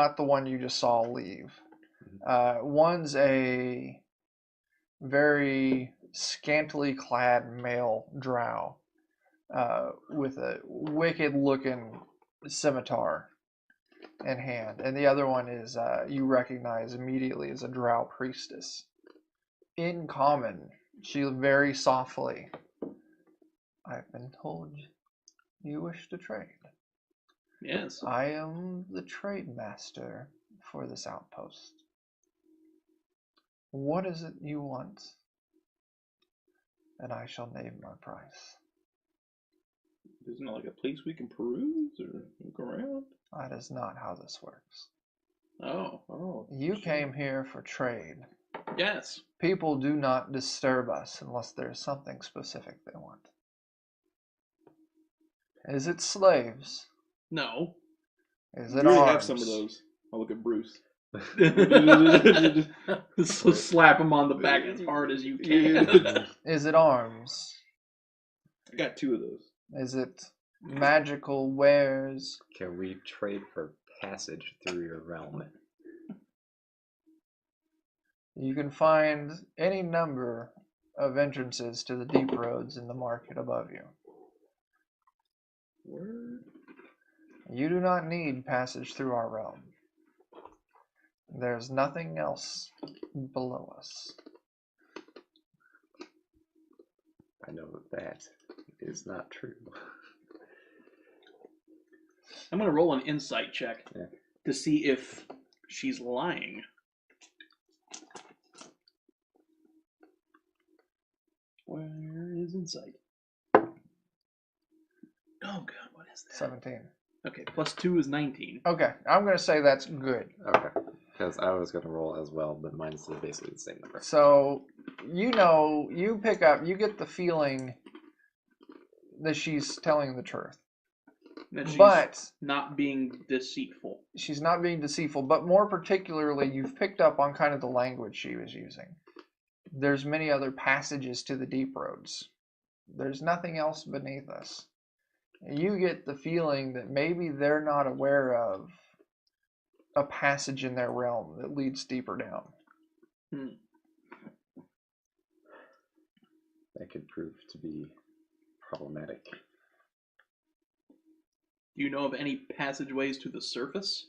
not the one you just saw leave. One's a very scantily clad male drow with a wicked-looking scimitar in hand, and the other one is you recognize immediately as a drow priestess. In common, she very softly. I've been told you wish to trade. Yes. I am the trade master for this outpost. What is it you want? And I shall name my price. Isn't it like a place we can peruse or look around? That is not how this works. Oh. You came here for trade. Yes. People do not disturb us unless there's something specific they want. Is it slaves? No. Is it we arms? have some of those. I'll look at Bruce. So slap him on the back as hard as you can. Is it arms? I got 2 of those. Is it magical wares? Can we trade for passage through your realm? You can find any number of entrances to the deep roads in the market above you. Word. You do not need passage through our realm. There's nothing else below us. I know that is not true. I'm going to roll an insight check Yeah. to see if she's lying. Where is insight? Oh, God, what is that? 17. Okay, plus 2 is 19. Okay, I'm going to say that's good. Okay. Because I was going to roll as well, but mine's still basically the same number. So, you pick up, you get the feeling that she's telling the truth. That she's But not being deceitful. she's not being deceitful, but more particularly, you've picked up on kind of the language she was using. There's many other passages to the deep roads. There's nothing else beneath us. You get the feeling that maybe they're not aware of a passage in their realm that leads deeper down. That could prove to be problematic. Do you know of any passageways to the surface?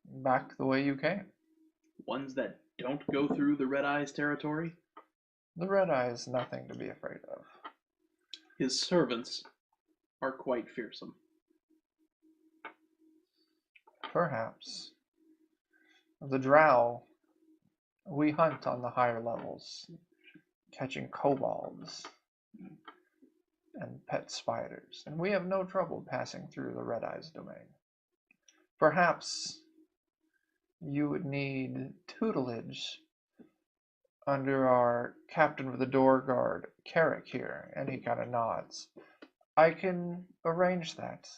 Back the way you came. Ones that don't go through the Red Eyes territory? The Red Eye is nothing to be afraid of. His servants are quite fearsome. Perhaps. The Drow, we hunt on the higher levels, catching kobolds and pet spiders, and we have no trouble passing through the Red Eye's domain. Perhaps you would need tutelage under our captain of the door guard, Carrick here, and he kind of nods. I can arrange that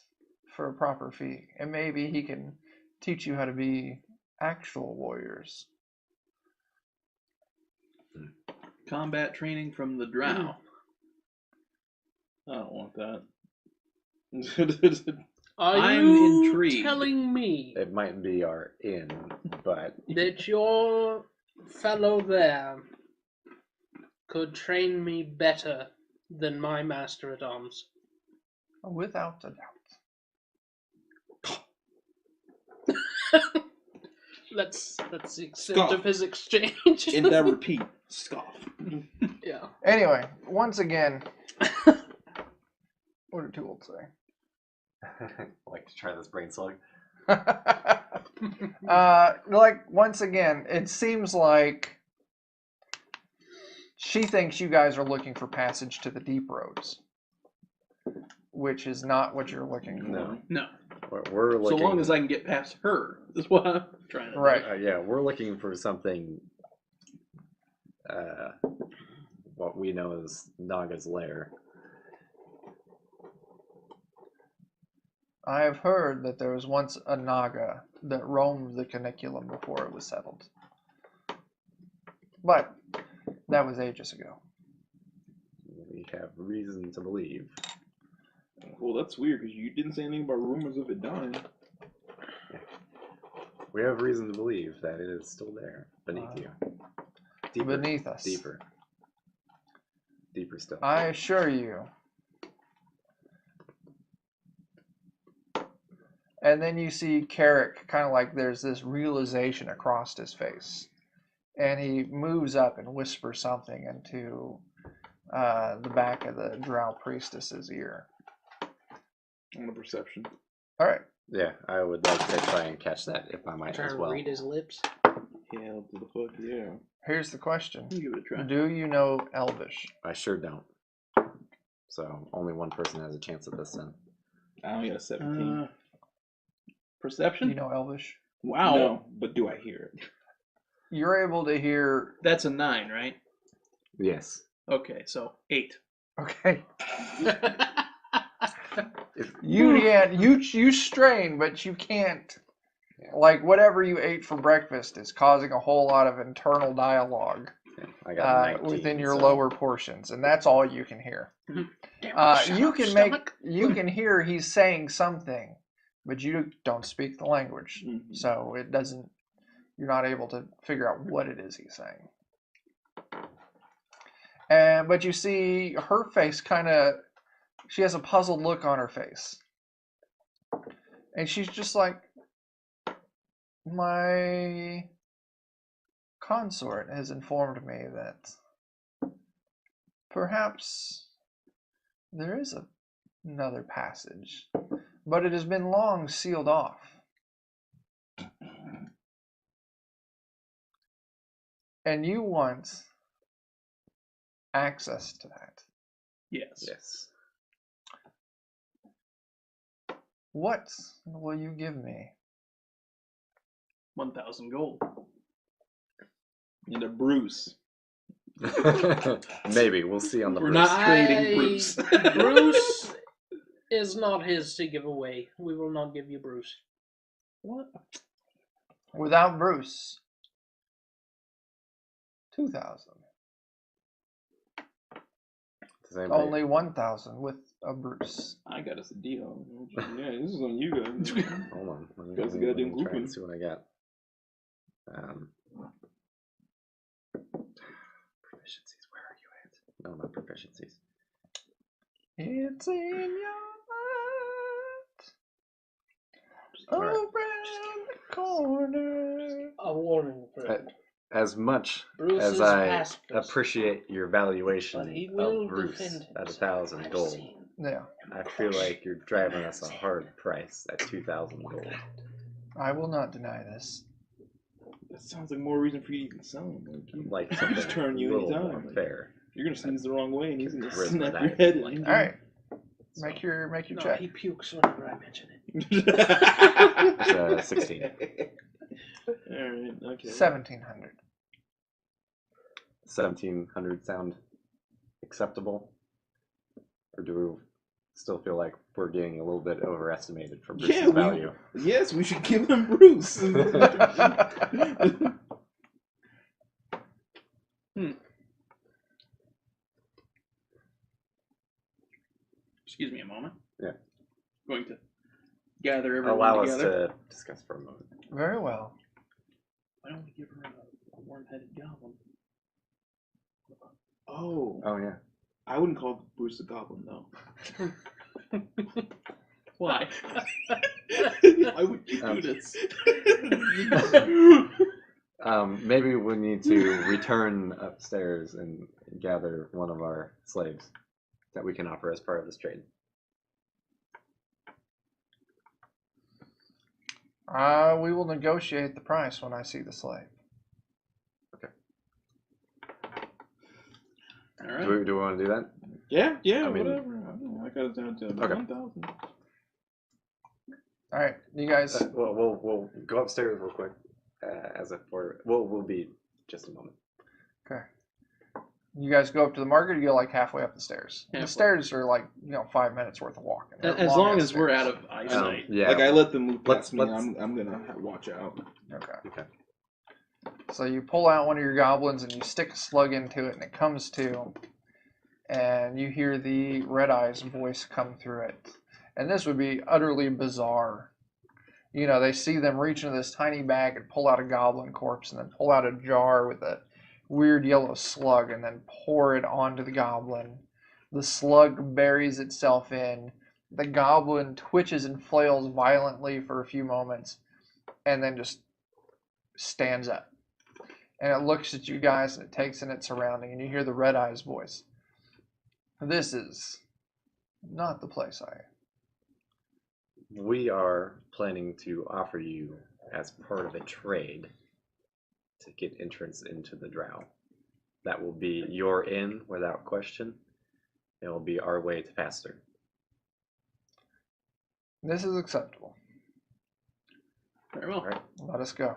for a proper fee, and maybe he can teach you how to be actual warriors. Combat training from the Drow. I don't want that. I'm you intrigued. telling me It might be our in, but that your fellow there could train me better than my master at arms? Without a doubt. That's the extent Scoff. of his exchange. In that repeat, scoff. Yeah. Anyway, once again, what did Tool say? like to try this brain slug. Once again, it seems like she thinks you guys are looking for passage to the deep roads, which is not what you're looking for. No. We're looking. So long as I can get past her, is what I'm trying to do. Right. Yeah, we're looking for something. What we know as Naga's lair. I have heard that there was once a Naga that roamed the Caniculum before it was settled. But that was ages ago. We have reason to believe. Well, that's weird because you didn't say anything about rumors of it dying. We have reason to believe that it is still there beneath you. Deeper, beneath us. Deeper still. I assure you. And then you see Carrick kind of like there's this realization across his face. And he moves up and whispers something into the back of the Drow priestess's ear. On a perception. All right. Yeah, I would like to try and catch that if I might Trying as to well. read his lips. Hell to the fuck yeah. Here's the question. Give it a try. Do you know Elvish? I sure don't. So only one person has a chance at this then. I only got a 17. Perception? Do you know Elvish? Wow. No, but do I hear it? You're able to hear... That's a 9, right? Yes. Okay, so 8. Okay. You strain, but you can't. Yeah. Like whatever you ate for breakfast is causing a whole lot of internal dialogue I got 19, within your so- lower portions, and that's all you can hear. You can hear he's saying something, but you don't speak the language, so it doesn't. You're not able to figure out what it is he's saying. But you see her face kind of. She has a puzzled look on her face. And she's just like, my consort has informed me that perhaps there is another passage, but it has been long sealed off. And you want access to that. Yes. Yes. What will you give me? 1,000 gold. And a Bruce. Maybe. We'll see on the We're Bruce. not trading Bruce. Bruce is not his to give away. We will not give you Bruce. What? Without Bruce, 2,000. Only 1,000 with a Bruce. I got us a deal. Yeah, this is on you guys. Hold on. Let That's a me goddamn try grouping. and see what I got. Proficiencies. Where are you at? No, not proficiencies. It's in your heart. All right. Around the corner. A warning, friend. As much Bruce as is I pacifist, appreciate your valuation but he will of Bruce defend at himself. 1,000 I've gold, seen. Yeah, I feel like you're driving us a hard price at 2,000 gold. I will not deny this. That sounds like more reason for you to even sell him. Like He's something turn a you little anytime. more Like, fair. you're gonna sneeze the wrong way, and he's gonna Charisma snap your diet. head in. All right, make your No, check. he pukes whenever I mention it. It's 16. Alright, okay. 1,700. 1,700 sound acceptable? Or do we still feel like we're getting a little bit overestimated for Bruce's Yeah, value? Yes, we should give him Bruce. Excuse me a moment. Yeah. Going to gather everyone Allow us together. to discuss for a moment. Very well. Why don't we give her a worm-headed goblin? Oh, Oh, yeah. I wouldn't call Bruce a goblin though. Why? Why would you do this? Maybe we need to return upstairs and gather one of our slaves that we can offer as part of this trade. We will negotiate the price when I see the slave. All right. Do we want to do that? Yeah, I mean- whatever. I don't know. I got it down to Okay. 1,000. All right, you guys. We'll go upstairs real quick. As a for we'll be just a moment. Okay. You guys go up to the market. Or you go like halfway up the stairs. Halfway. The stairs are like 5 minutes worth of walking. They're As long long-ass as we're stairs. out of eyesight. Yeah. Like I let them move Let's- past me. let's- I'm gonna watch out. Okay. Okay. So you pull out one of your goblins and you stick a slug into it, and it comes to, and you hear the Red Eye's voice come through it. And this would be utterly bizarre they see them reach into this tiny bag and pull out a goblin corpse and then pull out a jar with a weird yellow slug and then pour it onto the goblin. The slug buries itself in. The goblin twitches and flails violently for a few moments and then just stands up. And it looks at you guys and it takes in its surrounding, and you hear the Red Eye's voice. This is not the place We are planning to offer you, as part of a trade, to get entrance into the Drow. That will be your in without question. It will be our way to Faster. This is acceptable. Very well. All right. Let us go.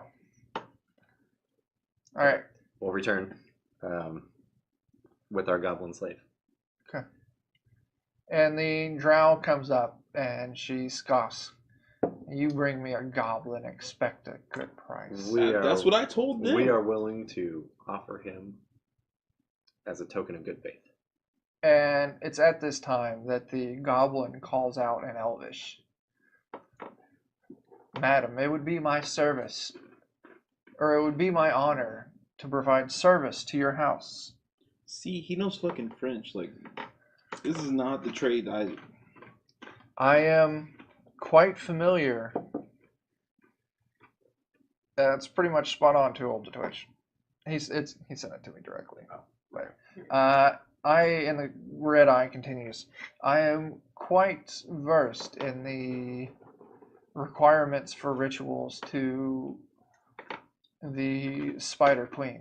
All right. We'll return with our goblin slave. Okay. And the drow comes up and she scoffs. You bring me a goblin, expect a good price. That's what I told them. We are willing to offer him as a token of good faith. And it's at this time that the goblin calls out in Elvish. Madam, it would be my service, or it would be my honor to provide service to your house. See, he knows fucking French. Like, this is not the trade I am quite familiar. It's pretty much spot on, too old to twitch. He sent it to me directly. And the Red Eye continues. I am quite versed in the requirements for rituals to the Spider Queen,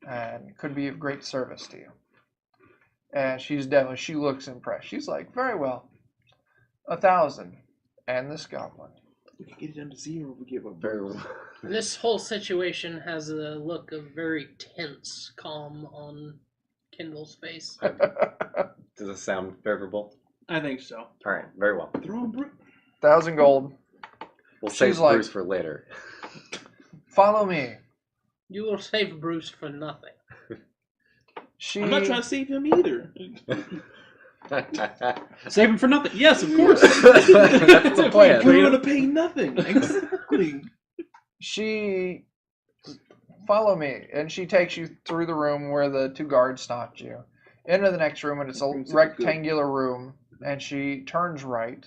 and could be of great service to you. And she looks impressed. She's like, very well, 1,000, and this goblin. We can get it down to 0 if we give up. Very well. This whole situation has a look of very tense calm on Kendall's face. Does it sound favorable? I think so. All right, very well. Throw him, Bruce. 1,000 gold. We'll She's save like- Bruce for later. Follow me. You will save Bruce for nothing. I'm not trying to save him either. That's Save him for nothing. Yes, of course. the plan. We're going to pay nothing. Exactly. She follow me, and she takes you through the room where the 2 guards stopped you. Into the next room, and it's a rectangular room, and she turns right,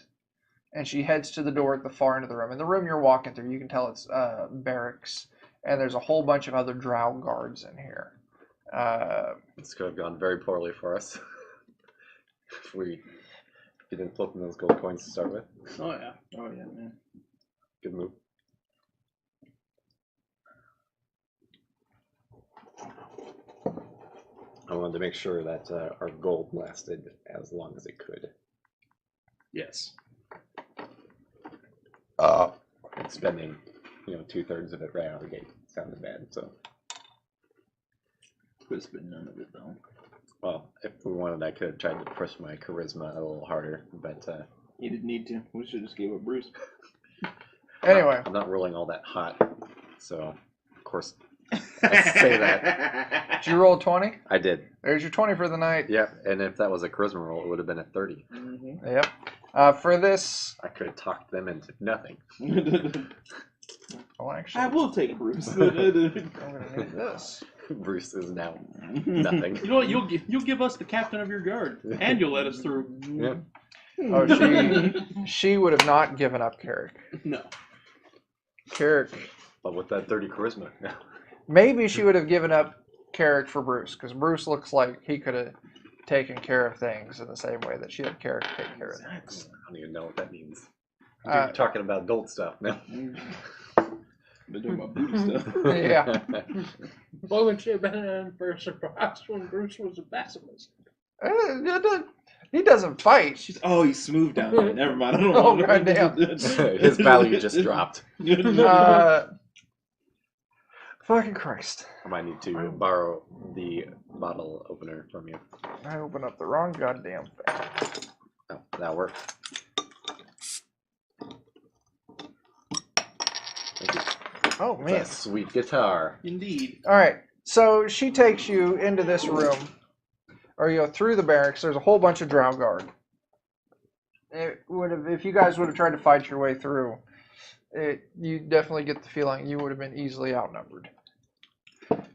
and she heads to the door at the far end of the room. In the room you're walking through, you can tell it's barracks, and there's a whole bunch of other drow guards in here. This could have gone very poorly for us if we didn't flip in those gold coins to start with. Oh yeah, man. Good move. I wanted to make sure that our gold lasted as long as it could. Yes. And spending, 2/3 of it right out of the gate sounded bad. So, Could spend none of it though. well, if we wanted, I could have tried to push my charisma a little harder, but You didn't need to. We should have just gave up Bruce. Anyway, I'm not rolling all that hot. So, of course, I say that. did you roll 20? I did. There's your 20 for the night. Yep. And if that was a charisma roll, it would have been a 30. Mm-hmm. Yep. For this, I could have talked them into nothing. oh, I actually, will take Bruce. I'm gonna need this. Bruce is now nothing. You know what? You'll give us the captain of your guard, and you'll let us through. Yeah. Oh, she would have not given up Carrick. No. Carrick, But with that 30 charisma. maybe she would have given up Carrick for Bruce, because Bruce looks like he could have taken care of things in the same way that she had Carrick take care of things. I don't even know what that means. You're talking about adult stuff now. Been doing my booty stuff. Yeah. What would you have been in for a surprise when Bruce was a basilisk? He doesn't fight. He's smooth down there. Never mind. I don't Oh, know. goddamn. His value just dropped. Fucking Christ. I might need to borrow the bottle opener from you. I opened up the wrong goddamn thing. Oh, that'll work. Thank you. Oh, man. That's a sweet guitar. Indeed. All right. So she takes you into this room, or you go through the barracks. There's a whole bunch of drow guard. It would have, if you guys would have tried to fight your way through, You definitely get the feeling you would have been easily outnumbered.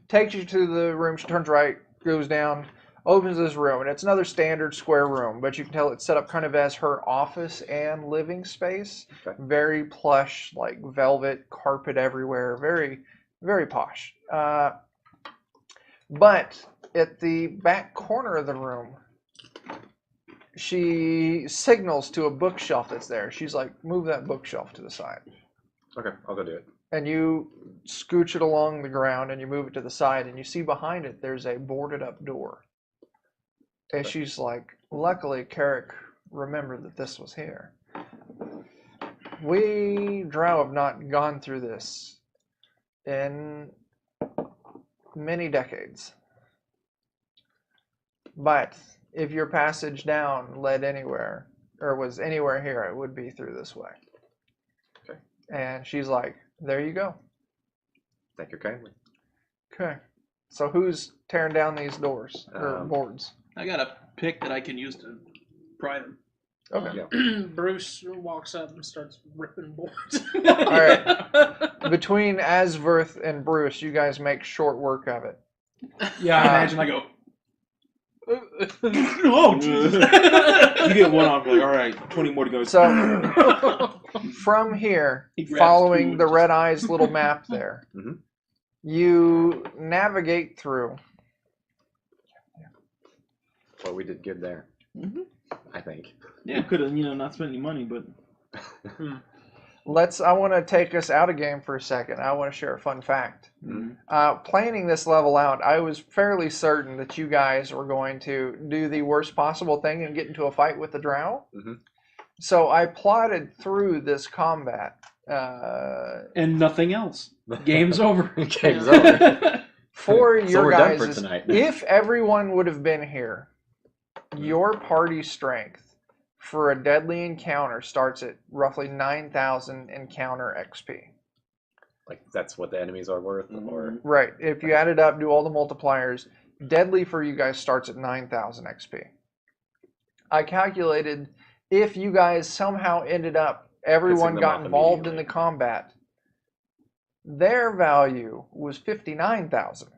Takes you to the room. She turns right, goes down, opens this room, and it's another standard square room, but you can tell it's set up kind of as her office and living space. Okay. Very plush, like velvet, carpet everywhere. Very, very posh. But at the back corner of the room, she signals to a bookshelf that's there. She's like, move that bookshelf to the side. Okay, I'll go do it. And you scooch it along the ground and you move it to the side, and you see behind it there's a boarded up door. And she's like, luckily Carrick remembered that this was here. We Drow have not gone through this in many decades. But if your passage down led anywhere, or was anywhere here, it would be through this way. Okay. And she's like, there you go. Thank you kindly. Okay. So who's tearing down these doors, or boards? I got a pick that I can use to pry them. Okay. Yeah. Bruce walks up and starts ripping boards. All right. Between Asverth and Bruce, you guys make short work of it. Yeah, I imagine I go, oh, Jesus. You get one off, like, all right, 20 more to go. So from here, He grabs following two the and Red Eyes little map there, Mhm. you navigate through. Well, we did good there. Mhm. I think. You could have, not spent any money, but I want to take us out of game for a second. I want to share a fun fact. Mhm. Planning this level out, I was fairly certain that you guys were going to do the worst possible thing and get into a fight with the Drow. Mhm. So I plotted through this combat. and nothing else. Game's over. Game's over. For So your we're done for guys, tonight. if everyone would have been here, your party strength for a deadly encounter starts at roughly 9,000 encounter XP. Like, that's what the enemies are worth? Or Right. If you add it up, do all the multipliers, deadly for you guys starts at 9,000 XP. I calculated if you guys somehow ended up, everyone them got off involved in immediately. the combat, their value was 59,000.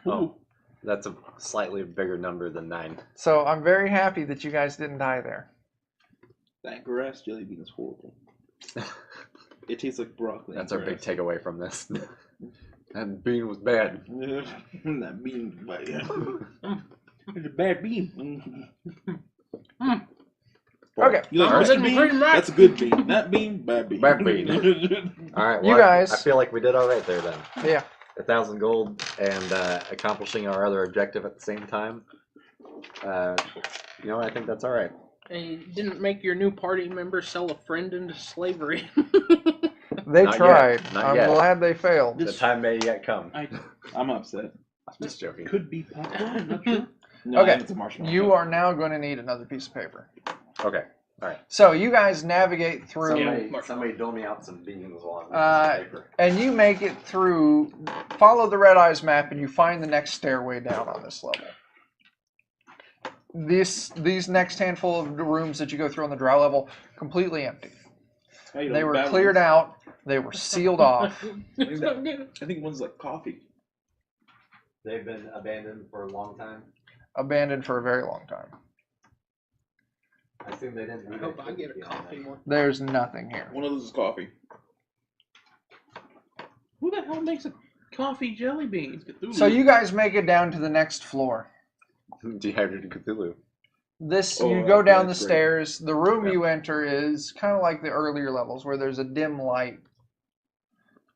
Oh, that's a slightly bigger number than 9. So I'm very happy that you guys didn't die there. That grass jelly bean is horrible. It tastes like broccoli. That's our big takeaway from this. That bean was bad. That bean, it's a bad bean. Okay. You like Alright. mustard bean? That's a good bean. That bean, bad bean. Bad bean. All right, well, You guys- I feel like we did all right there then. Yeah. 1,000 gold and accomplishing our other objective at the same time. I think that's all right. And you didn't make your new party member sell a friend into slavery. They Not yet. tried. Not I'm yet. glad they failed. The time may yet come. I'm upset. I'm just joking. Could be popcorn. I'm not sure. No, Okay. it's a marshmallow. You are now going to need another piece of paper. Okay. All right. So you guys navigate through, Somebody dole me out some beans while I'm paper. And you make it through, follow the Red Eyes map, and you find the next stairway down on this level. These next handful of rooms that you go through on the Drow level, completely empty. They were cleared out. They were sealed off. I think one's like coffee. They've been abandoned for a long time. Abandoned for a very long time. I assume they didn't. I hope I get a coffee one. There's nothing here. One of those is coffee. who the hell makes a coffee jelly bean? So you guys make it down to the next floor. Dehydrated Cthulhu. You go down the that's great. stairs. The room Yeah. you enter is kind of like the earlier levels, where there's a dim light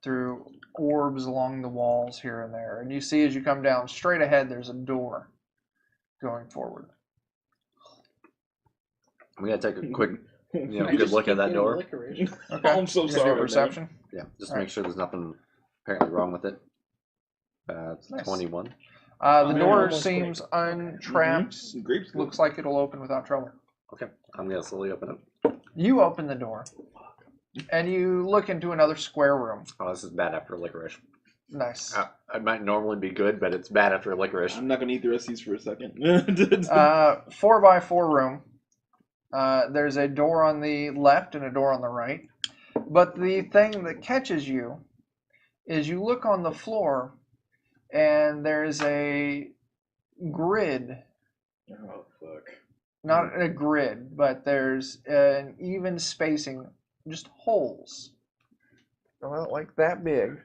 through orbs along the walls here and there. And you see as you come down straight ahead, there's a door going forward. We gotta take a quick, I good just look at keep that getting door. licorice. Okay. I'm so You gonna do sorry, man. perception. Yeah, just to Alright. make sure there's nothing apparently wrong with it. It's Nice. 21. The man, door almost seems untrapped. Mhm. Grapes. Looks like it'll open without trouble. Okay, I'm gonna slowly open it. You open the door, and you look into another square room. Oh, this is bad after licorice. Nice. It might normally be good, but it's bad after licorice. I'm not gonna eat the rest of these for a second. 4x4 room. There's a door on the left and a door on the right. But the thing that catches you is you look on the floor and there's a grid. Oh fuck. Not a grid, but there's an even spacing, just holes. Well, like that big.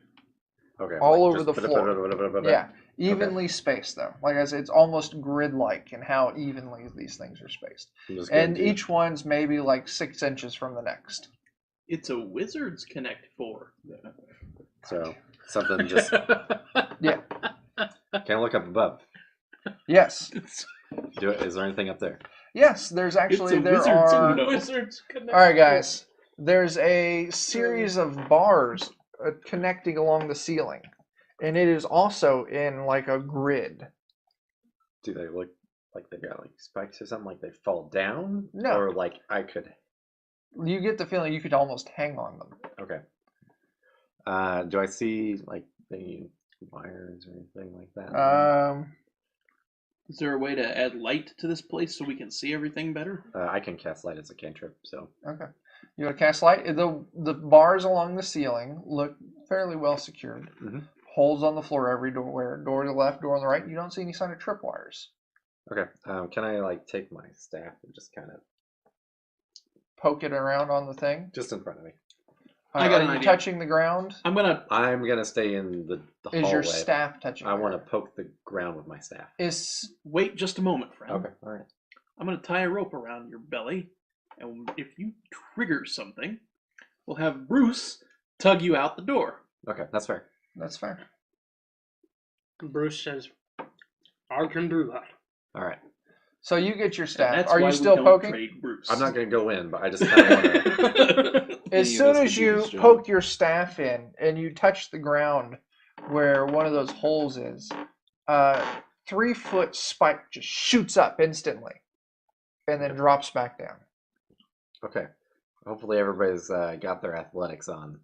Okay. All like over just the floor. Yeah, evenly spaced though. Like I said, it's almost grid-like in how evenly these things are spaced. I'm just gonna And do- each one's maybe like 6 inches from the next. It's a Wizard's Connect 4. So something just. Yeah. Can I look up above? Yes. Is there anything up there? Yes, there's actually, It's a there Wizard's are... Wizard's Connect. All right, guys. There's a series of bars connecting along the ceiling. And it is also in like a grid. Do they look like they got like spikes or something? Like they fall down? No. Or like I could. You get the feeling you could almost hang on them. Okay. Do I see like any wires or anything like that? Is there a way to add light to this place so we can see everything better? I can cast light as a cantrip, so. Okay. You want to cast light? The bars along the ceiling look fairly well secured. Mhm. Holes on the floor everywhere. Door to the left, door on the right. You don't see any sign of tripwires. Okay. Can I like take my staff and just kind of Poke it around on the thing. just in front of me? I got Are an you idea. touching the ground? I'm gonna stay in the Is hallway. your staff touching? I the want to ground? poke the ground with my staff. Is wait just a moment, friend. Okay. All right. I'm gonna tie a rope around your belly, and if you trigger something, we'll have Bruce tug you out the door. Okay, that's fair. that's fair. Bruce says, I can do that. All right. So you get your And staff. that's Are why you we still don't poking? trade Bruce. I'm not gonna go in, but I just kind of want to. As Any of soon us as could do you this job. poke your staff in and you touch the ground where one of those holes is, 3-foot spike just shoots up instantly and then drops back down. Okay. Hopefully everybody's got their athletics on,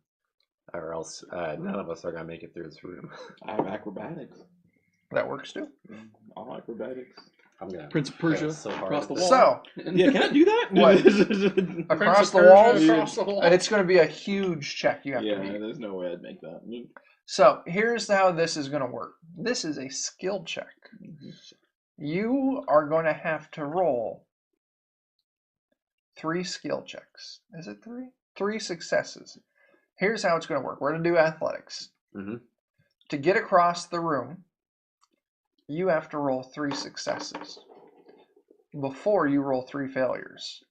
or else none of us are gonna make it through this room. I have acrobatics. That works too. All acrobatics. I'm gonna Prince of fail Persia so hard across at the this. wall. So, Yeah, can I do that? What? across the Prince of walls, Persia across the wall. it's going to be a huge check you have Yeah, to meet. there's no way I'd make that. So, here's how this is going to work. This is a skill check. You are going to have to roll 3 skill checks. Is it 3? 3 successes. Here's how it's going to work. We're going to do athletics. Mhm. To get across the room, you have to roll 3 successes before you roll 3 failures.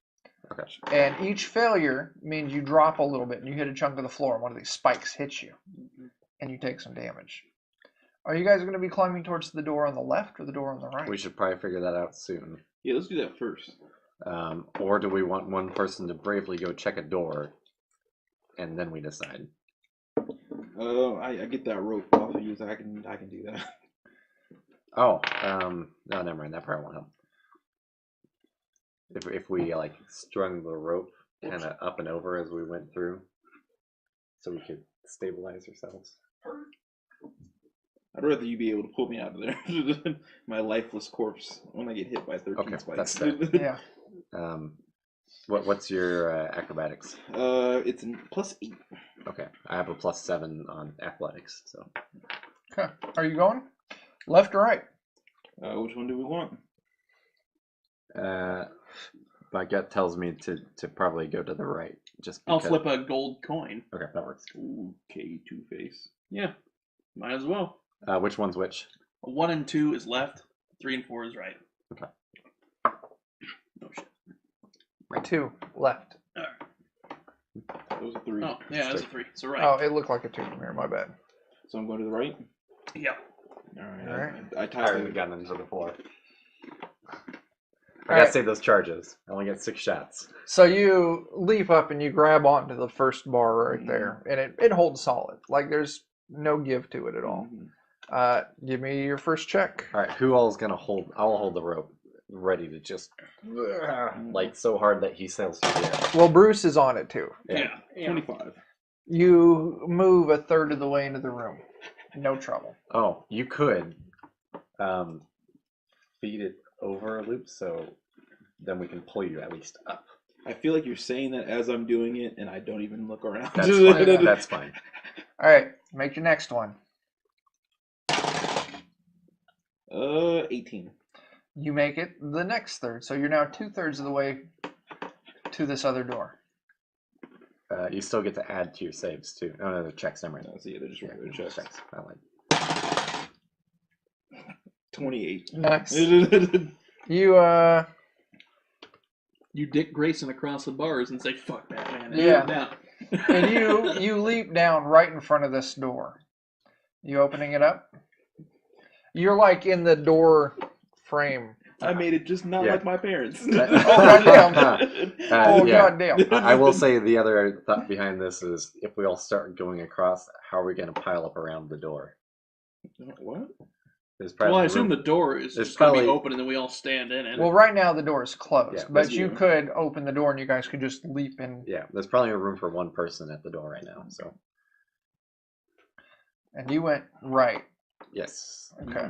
Okay. And each failure means you drop a little bit and you hit a chunk of the floor and one of these spikes hits you and you take some damage. Are you guys going to be climbing towards the door on the left or the door on the right? We should probably figure that out soon. Yeah, let's do that first. Or do we want one person to bravely go check a door, and then we decide? I get that rope off of you, so I can do that. Oh, no, never mind. That probably won't help. If we like strung the rope kind of up and over as we went through, so we could stabilize ourselves. I'd rather you be able to pull me out of there than my lifeless corpse when I get hit by 13 Okay, spikes. that's fair. Yeah. What's your acrobatics? It's a +8. Okay, I have a +7 on athletics. So Okay. Are you going? Left or right? Which one do we want? my gut tells me to probably go to the right. Just I'll because. flip a gold coin. Okay, that works. Okay, Two-Face. Yeah, might as well. Which one's which? 1 and 2 is left. 3 and 4 is right. Okay. Oh shit. 2 left. That was a 3. Oh yeah, that's a 3. So right. Oh, it looked like a 2 from here. My bad. So I'm going to the right? Yeah. Alright. Alright. I I tied already the got into the floor. I Alright. gotta save those charges. I only get 6 shots. So you leap up and you grab onto the first bar right there, and it holds solid. Like there's no give to it at all. Give me your first check. All right, who all is gonna hold? I'll hold the rope, ready to just like so hard that he sails through the air. Well, Bruce is on it too. Yeah. 25. You move a third of the way into the room. No trouble. Oh, you could feed it over a loop, so then we can pull you at least up. I feel like you're saying that as I'm doing it, and I don't even look around. That's fine. That's fine. All right, make your next one. 18. You make it the next third, so you're now 2/3 of the way to this other door. You still get to add to your saves too. Oh no, the checks. Never mind. No, see, they're just regular Yeah, checks. I like. 28. Nice. You Dick Grayson across the bars and say, "Fuck that, man." Yeah. Down. and you leap down right in front of this door. You opening it up? You're like in the door frame. I made it just not Yeah. like my parents. goddamn. Oh, yeah. goddamn. I will say the other thought behind this is if we all start going across, how are we going to pile up around the door? What? There's probably Well, I assume room- the door is There's just going to be probably- open and then we all stand in it. Well, right now the door is closed, Yeah, but that's you good. could open the door and you guys could just leap in. Yeah, there's probably room for one person at the door right now. So And you went right. yes. Okay.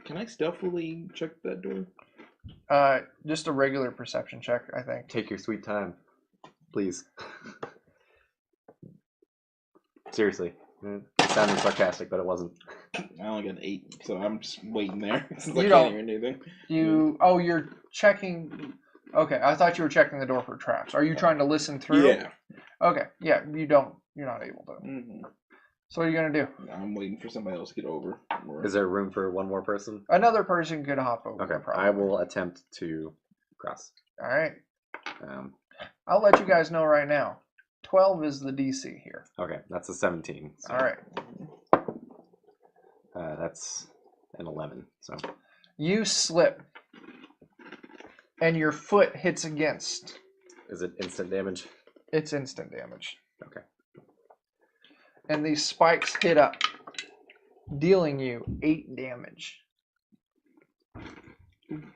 Can I stealthily check that door? Just a regular perception check, I think. Take your sweet time, please. Seriously, it sounded sarcastic, but it wasn't. I only got an 8, so I'm just waiting there since You I don't- can't hear anything. You're checking. Okay, I thought you were checking the door for traps. Are you trying to listen through? Yeah. Okay, yeah, you're not able to. Mm-hmm. So what are you gonna do? I'm waiting for somebody else to get over. Is there room for one more person? Another person could hop over. Okay, Probably. I will attempt to cross. All right, Um, I'll let you guys know right now. 12 is the DC here. okay, that's a 17. So, All right, that's an 11. So you slip, and your foot hits against. is it instant damage? It's instant damage. Okay. And these spikes hit up, dealing you 8 damage.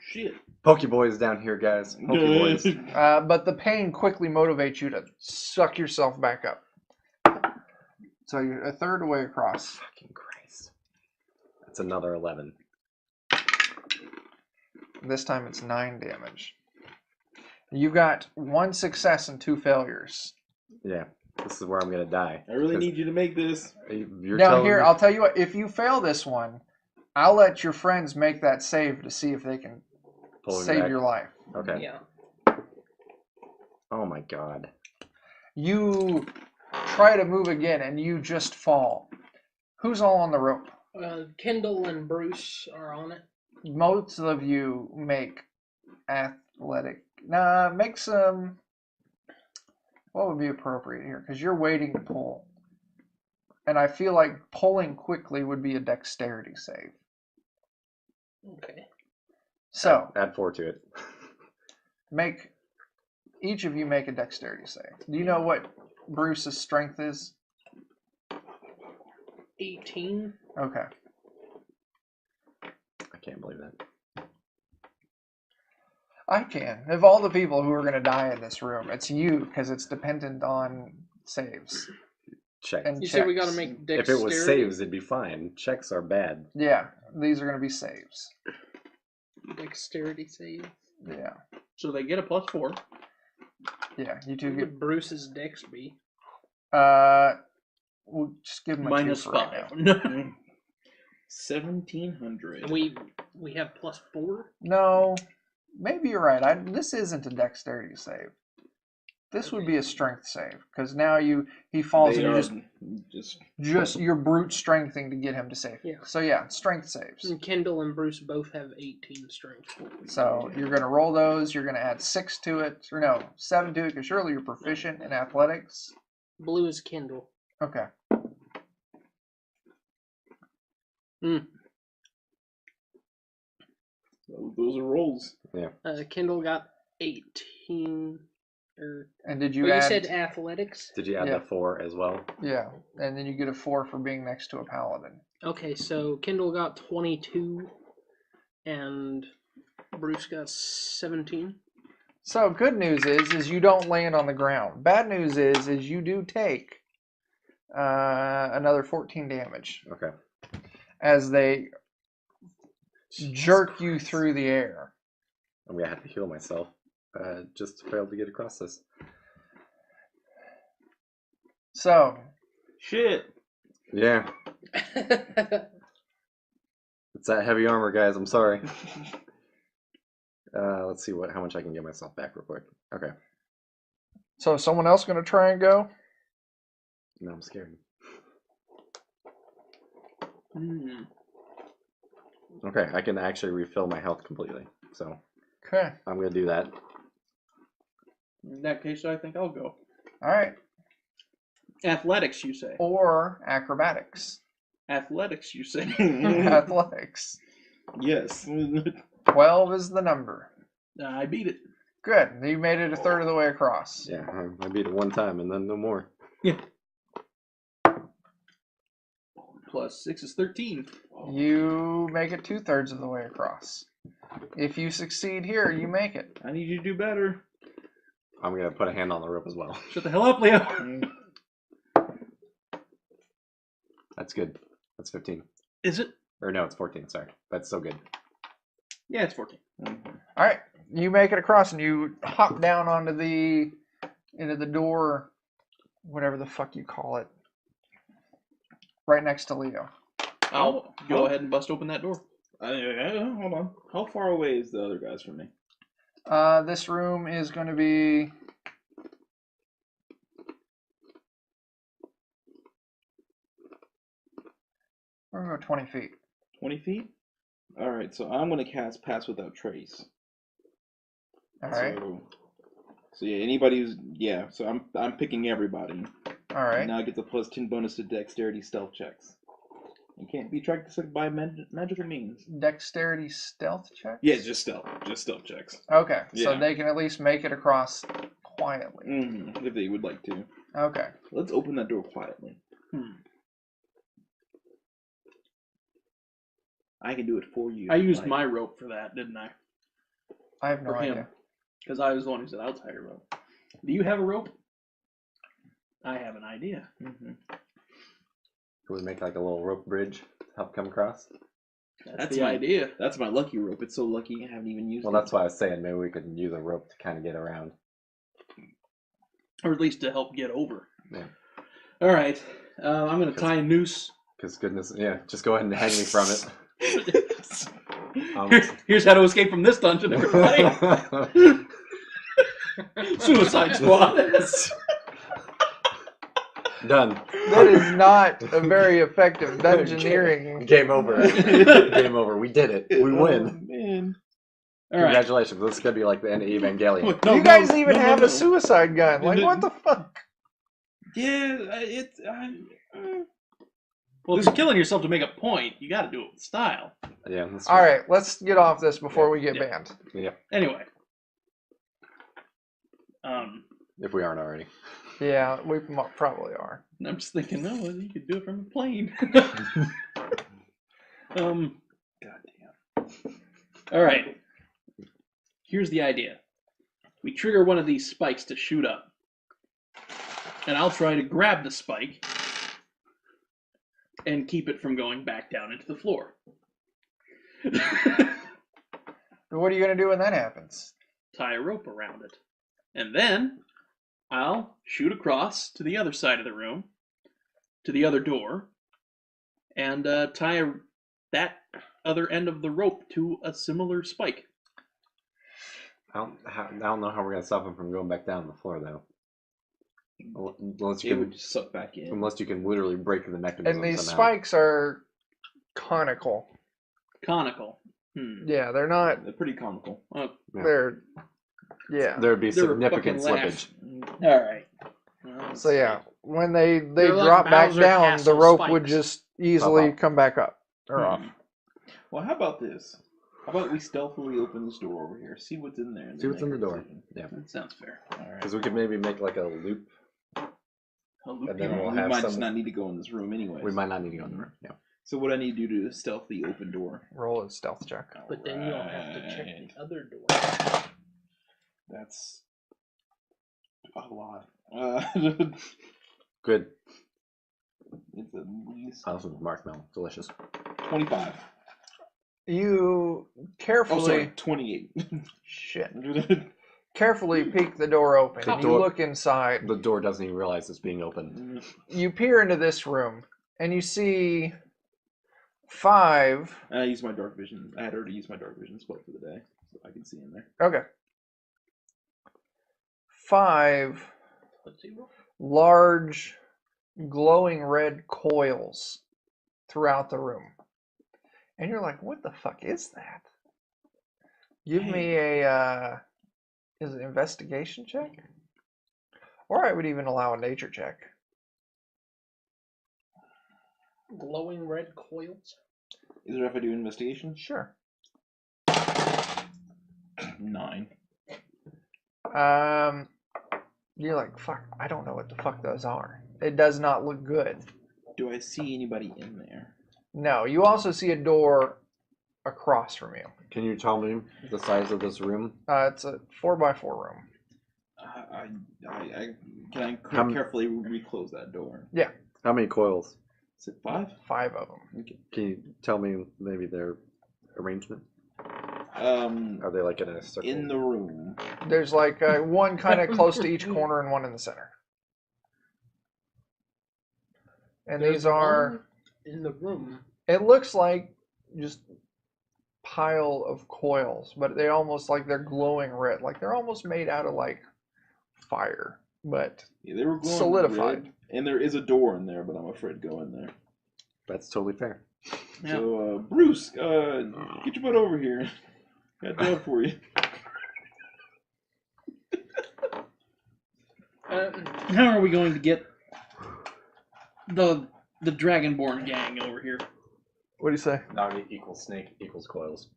Shit. Pokeboys down here, guys. Pokeboys. But the pain quickly motivates you to suck yourself back up. So you're a third way across. Fucking Christ. That's another 11. This time it's 9 damage. You got 1 success and 2 failures. Yeah, this is where I'm gonna die. I really need you to make this. You're Now telling here, me- I'll tell you what. If you fail this one, I'll let your friends make that save to see if they can Pulling save back. your life. Okay. Yeah. Oh my god. You try to move again and you just fall. Who's all on the rope? Kendall and Bruce are on it. Most of you make athletic. Make some. What would be appropriate here? Because you're waiting to pull. And I feel like pulling quickly would be a dexterity save. Okay. So, Add 4 to it. each of you make a dexterity save. Do you know what Bruce's strength is? 18. Okay. I can't believe that. I can. Of all the people who are going to die in this room, it's you because it's dependent on saves. Check. And You said we got to checks. make If dexterity. it was saves, it'd be fine. Checks are bad. Yeah, these are going to be saves. Dexterity save. Yeah. So they get a +4. Yeah, you two What get. would Bruce's dex be? We'll just give them a Minus 2 for right 5. now. 1,700. We have +4. No, maybe you're right. This isn't a dexterity save. This would be a strength save because now he falls They and are you just just your brute strengthening to get him to save. Yeah. So yeah, strength saves. And Kendall and Bruce both have 18 strength. So you're gonna roll those. You're gonna add 6 to it, or no, 7 to it, because surely you're proficient in athletics. Blue is Kendall. Okay. those are rolls. Kendall got 18. And did You you add? said athletics? Did you add Yeah. the 4 as well? Yeah, and then you get a 4 for being next to a paladin. Okay, so Kendall got 22, and Bruce got 17. So good news is you don't land on the ground. Bad news is you do take another 14 damage Okay. as they jerk you through the air. I'm gonna have to heal myself. Just failed to get across this. So, Shit. Yeah, it's that heavy armor, guys. I'm sorry. Let's see how much I can get myself back real quick. Okay. so is someone else going to try and go? No, I'm scared. Hmm. Okay, I can actually refill my health completely. So Okay. I'm gonna do that. In that case, I think I'll go. All right. Athletics, you say? Or acrobatics. Athletics, you say? Athletics. Yes. 12 is the number. I beat it. Good. You made it a third of the way across. Yeah, I beat it one time and then no more. Yeah. Plus 6 is 13. You make it 2/3 of the way across. If you succeed here, you make it. I need you to do better. I'm gonna put a hand on the rope as well. Shut the hell up, Leo. That's good. That's 15. Is it? Or no, it's 14. Sorry, that's so good. Yeah, it's 14. All right. You make it across and you hop down into the door, whatever the fuck you call it, right next to Leo. I'll go ahead and bust open that door. Hold on. How far away is the other guys from me? This room is going to be... We're going to go 20 feet. 20 feet? Alright, so I'm going to cast Pass Without Trace. All right. So yeah, anybody who's... Yeah, so I'm picking everybody. All right. Now I get the plus 10 bonus to Dexterity Stealth checks. And can't be tracked by magical means. Dexterity stealth check? Yeah, just stealth. Just stealth checks. Okay. So Yeah. they can at least make it across quietly. If they would like to. Okay. Let's open that door quietly. I can do it for you. I used my rope for that, didn't I? I have no For him. idea. Because I was the one who said, I'll tie your rope. Do you have a rope? I have an idea. Can we make like a little rope bridge to help come across? That's the idea. That's my lucky rope. It's so lucky I haven't even used it. Well, that's why I was saying maybe we could use a rope to kind of get around. Or at least to help get over. Yeah. All right. I'm going to tie a noose. Because goodness, yeah, just go ahead and hang me from it. Here's how to escape from this dungeon, everybody. Suicide Squad. Done. That is not a very effective dungeoneering. Game over. Game over. We did it. We win. Man. All right. Congratulations. This is going to be like the end of Evangelion. You guys even have a suicide gun. Like, what the fuck? Yeah, Well, if you're killing yourself to make a point, you got to do it with style. Yeah. That's All right, let's get off this before we get Yeah. banned. Yeah. Anyway. If we aren't already. Yeah, we probably are. I'm just thinking, no, you could do it from a plane. goddamn. All right. Here's the idea. We trigger one of these spikes to shoot up. And I'll try to grab the spike and keep it from going back down into the floor. What are you going to do when that happens? Tie a rope around it. And then I'll shoot across to the other side of the room, to the other door, and tie that other end of the rope to a similar spike. I don't know how we're going to stop him from going back down the floor, though. Unless you It would can, just suck back in. unless you can literally break the mechanism And these somehow. spikes are conical. Conical. Yeah, they're not. They're pretty comical. Yeah. They're. Yeah. There'd be They're a significant fucking slippage. All right. So yeah, when they They're like drop back Bowser down, the Castle rope would spikes. just easily Pop off. come back up or off. Well, how about this? How about we stealthily open this door over here, see what's in there, and See then what's in the make our door. decision. Yeah. That sounds fair. All right. Because we could maybe make like a loop. A loop And then here. we'll we have might some- just not need to go in this room anyway. We might not need to go in the room. Yeah. So what I need to do to stealthily open door? Roll a stealth check. But then you'll have to check Alright. the other door. That's a lot. Good. It's at least Awesome marshmallow. Delicious. 25. You Oh, carefully sorry, 28. shit. Carefully peek the door open. The And door- you look inside. The door doesn't even realize it's being opened. You peer into this room, and you see 5. I used my dark vision. I had already used my dark vision spell for the day, so I can see in there. Okay. 5 Let's see. large, glowing red coils throughout the room. And you're like, what the fuck is that? Give me a, is it investigation check? Or I would even allow a nature check. Glowing red coils. Is there if I do investigation? Sure. 9. You're like, fuck, I don't know what the fuck those are. It does not look good. Do I see anybody in there? No, you also see a door across from you. Can you tell me the size of this room? It's a 4x4 room. Can I How m- carefully reclose that door? How many coils? Is it 5? 5 of them. Okay. Can you tell me maybe their arrangement? Are they like in a circle? In the room. There's like one kind of close to each corner and one in the center. And There's these are, one in the room. it looks like just pile of coils, but they almost like they're glowing red. Like they're almost made out of like fire, but Yeah, they were glowing solidified. red, and there is a door in there, but I'm afraid to go in there. That's totally fair. Yeah. So, Bruce, get your butt over here. Got a job for you. How are we going to get the Dragonborn gang over here? What do you say? Now equals snake equals coils.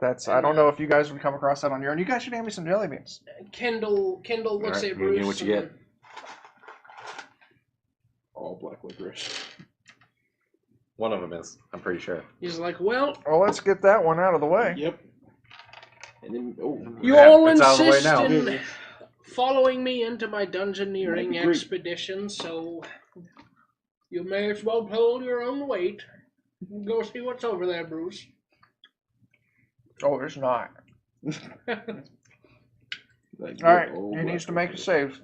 That's, I don't know if you guys would come across that on your own. You guys should hand me some jelly beans. Kendall looks Alright, at you Bruce. get what you and- get. All black licorice. One of them is, I'm pretty sure. He's like, well, Well, let's get that one out of the way. Yep. And then, you Yeah, all it's out of the way insist now. in following me into my dungeoneering Might be great. expedition, so you may as well pull your own weight. Go see what's over there, Bruce. Oh, it's not. like, All right, all he black needs to make a licorice. save.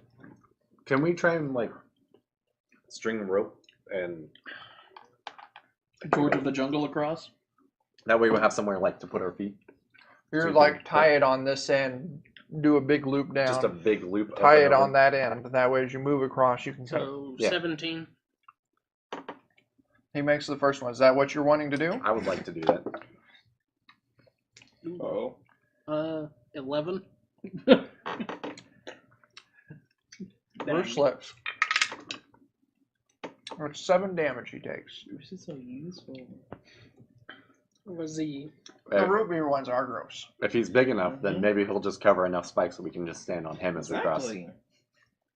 Can we try and like string the rope and George of the Jungle across? that way we'll have somewhere like to put our feet? You're So you like can- tie it on this end, do a big loop down, Just a big loop. up tie and it over? on that end. That way, as you move across, you can cut. So Yeah. 17. He makes the first one. Is that what you're wanting to do? I would like to do that. Oh. 11. Bruce slips. It's 7 damage he takes. This is so useful. Was the The root beer ones are gross. If he's big enough, then Mhm. maybe he'll just cover enough spikes so we can just stand on him as we cross. Exactly.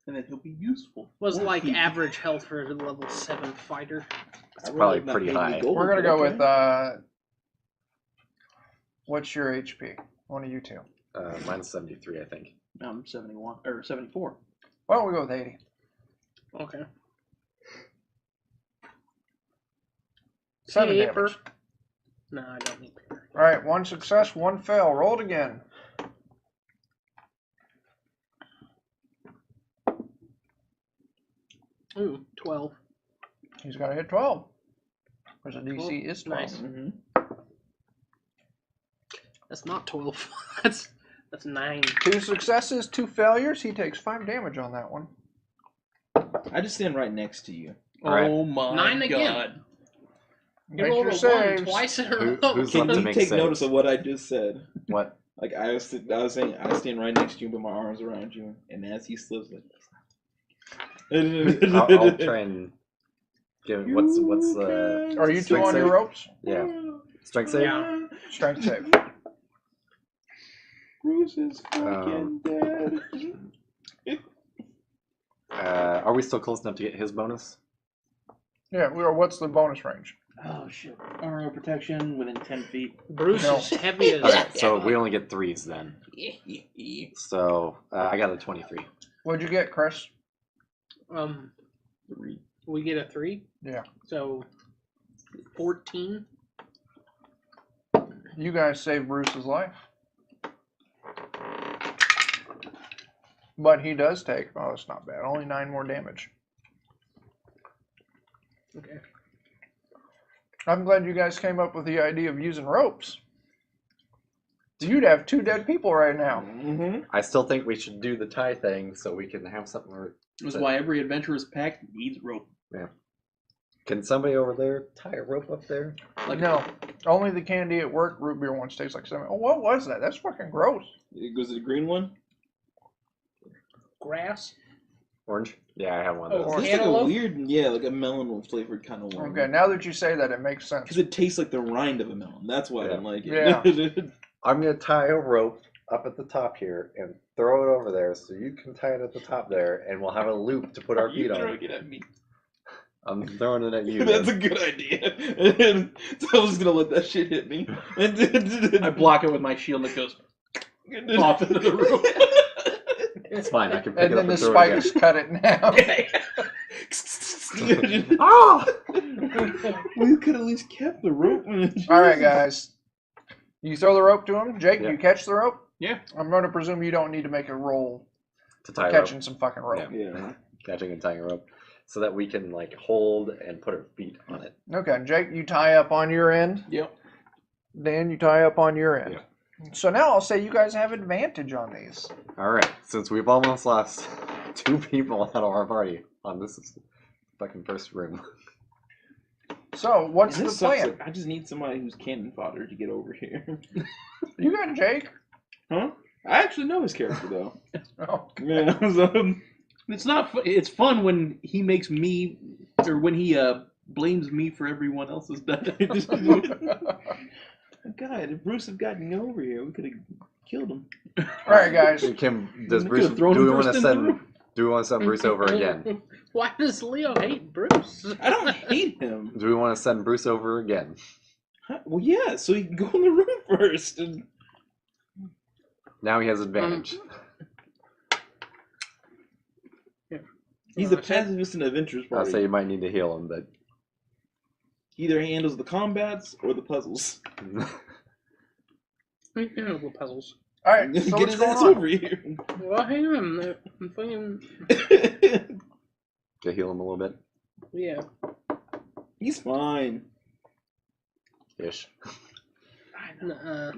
And then he'll be useful. was like average health for a level 7 fighter. It's I really probably like not pretty being high. the golden We're gonna go collector. with what's your HP? One of you two. Mine's 73, I think. I'm 71 or 74. Why don't we go with 80? Okay. 7 Paper. damage. No, I don't need paper. All right, 1 success, 1 fail. Roll it again. Ooh, 12. He's got to hit 12. Because the DC Cool. is 12. Nice. Mhm. That's not 12. that's 9. 2 successes, 2 failures. He takes 5 damage on that one. I just stand right next to you. All right. Oh my 9 god. again. You Make rolled your a 1 saves. twice in a Who- row. who's Can left to you make take saves? notice of what I just said? What? Like I was saying, I stand right next to you, put my arms around you, and as he slips, like, I'll try and give it. What's Are you 2 strength on your save? ropes? Yeah. Strength save? Yeah. Strength save. Bruce is fucking dead. Are we still close enough to get his bonus? Yeah, what's the bonus range? Oh shit. Armor protection within 10 feet. Bruce No. is heavy as Okay, so we only get 3s then. So I got a 23. What'd you get, Chris? Three. We get a 3. Yeah. So 14. You guys saved Bruce's life. But he does take, oh, it's not bad, only 9 more damage. Okay. I'm glad you guys came up with the idea of using ropes. You'd have 2 dead people right now. Mm-hmm. I still think we should do the tie thing so we can have something. That's why every adventurous pack needs rope. Yeah. Can somebody over there tie a rope up there? Like No, only the candy at work root beer once tastes like 7. Oh, what was that? That's fucking gross. Was it the green one? Grass. Orange? Yeah, I have one of Oh, those. It's like a Cantaloupe? weird, yeah, like a melon flavored kind of one. Okay, now that you say that, it makes sense. Because it tastes like the rind of a melon. That's why I didn't like it. Yeah. I'm going to tie a rope up at the top here and throw it over there so you can tie it at the top there and we'll have a loop to put our feet You on. throwing it at me. I'm throwing it at you. That's a good idea. And so I was just gonna let that shit hit me. I block it with my shield and it goes off into the room. It's fine, I can pick And it up then the and throw it spikes cut it in half. again. Oh! We could at least kept the rope. All right, guys. You throw the rope to him. Jake, Yeah. you catch the rope? Yeah. I'm going to presume you don't need to make a roll To for tie a catching rope. some fucking rope. Yeah. Catching and tying a rope. So that we can like hold and put our feet on it. Okay, Jake, you tie up on your end. Yep. Dan, you tie up on your end. Yeah. So now I'll say you guys have advantage on these. Alright, since we've almost lost 2 people out of our party on this fucking first room. So what's And the this sucks, plan? like, I just need somebody who's cannon fodder to get over here. You got Jake. Huh? I actually know his character though. Oh, Yeah. So, It's not. It's fun when he makes me, or when he blames me for everyone else's death. God, if Bruce had gotten over here, we could have killed him. all right, guys. Does We Bruce, could've thrown do him we want first to in the send room. do we want to send Bruce over again? Why does Leo hate Bruce? I don't hate him. Do we want to send Bruce over again? Huh? Well, yeah, so he can go in the room first. And... Now he has advantage. He's the pacifist in the adventurers I'll party. say you might need to heal him, but He either handles the combats or the puzzles. You know the puzzles. All right, so Get what's his going ass on? over here. Well, hang on. I'm fucking. to heal him a little bit. Yeah. He's fine. Ish. Nuh-uh.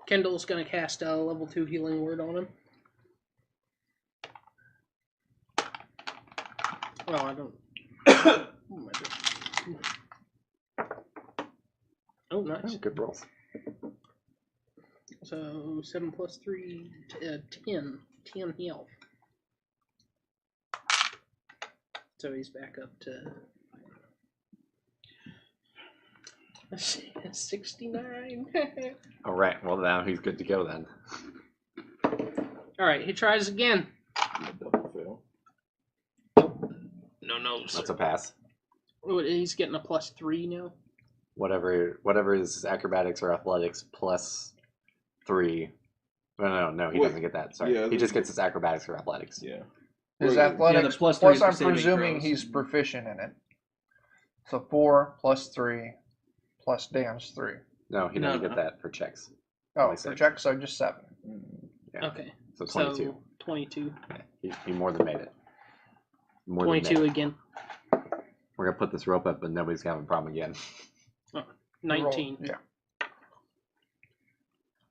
Kendall's gonna cast a level 2 healing word on him. Oh, I don't. Oh, my God. Oh, nice. Good rolls. So 7 plus 3, 10. 10 health. So he's back up to 69. All right. Well, now he's good to go then. All right, he tries again. Double fail. No, That's a pass. He's getting a plus 3 now. Whatever is acrobatics or athletics plus 3. No, he Wait. doesn't get that. Sorry, Yeah, he just gets his acrobatics or athletics. Yeah. His Right. athletics, the plus plus 3 is for I'm saving presuming throws. he's proficient in it. So 4 plus 3 plus Dan's 3. No, he No, doesn't no. get that for checks. Oh, Only for 6. checks, so just 7. Yeah. Okay. So 22. So 22. Yeah, he more than made it. More than 22 made it. again. We're gonna put this rope up, but nobody's gonna have a problem again. 19. Yeah.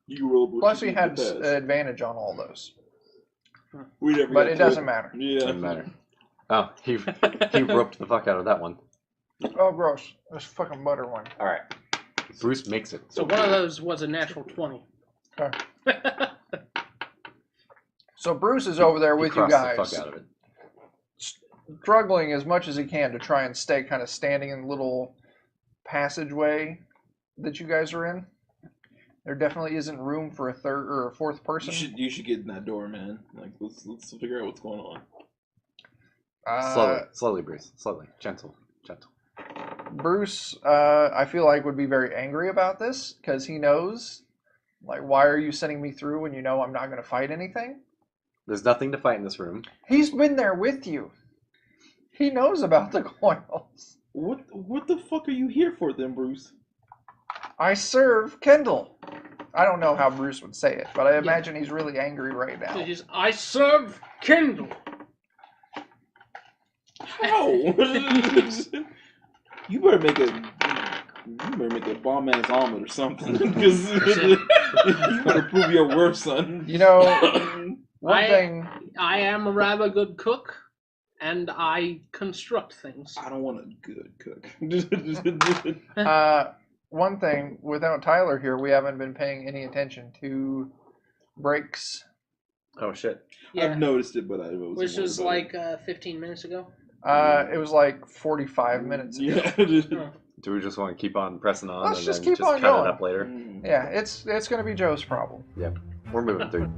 You rolled what Plus you he need had to pass. advantage on all those. We never But got it to doesn't matter. Yeah. Doesn't matter. Oh, he roped the fuck out of that one. Oh, gross. This fucking butter one. All right. Bruce makes it. So one of those was a natural 20. Okay. So Bruce is over there He with you crossed guys, the fuck out of it. struggling as much as he can to try and stay kind of standing in the little passageway that you guys are in. There definitely isn't room for a third or a fourth person. You should get in that door, man. Like let's figure out what's going on. Slowly, Bruce. Slowly, gentle. Bruce, I feel like would be very angry about this because he knows, like, why are you sending me through when you know I'm not going to fight anything? There's nothing to fight in this room. He's been there with you. He knows about the coils. What the fuck are you here for then, Bruce? I serve Kendall. I don't know how Bruce would say it, but I imagine he's really angry right now. Which is, I serve Kindle. How? You better make a bomb ass omelet or something, because you better prove your worth, son. You know, one thing. I am a rather good cook, and I construct things. I don't want a good cook. One thing, without Tyler here, we haven't been paying any attention to breaks. Oh shit. Yeah, I've noticed it, but I wasn't which was worried like 15 minutes ago. It was like 45 minutes ago. Yeah. Do we just want to keep on pressing on Let's and just then keep just on cut going. it up later? Yeah, it's going to be Joe's problem. We're moving through.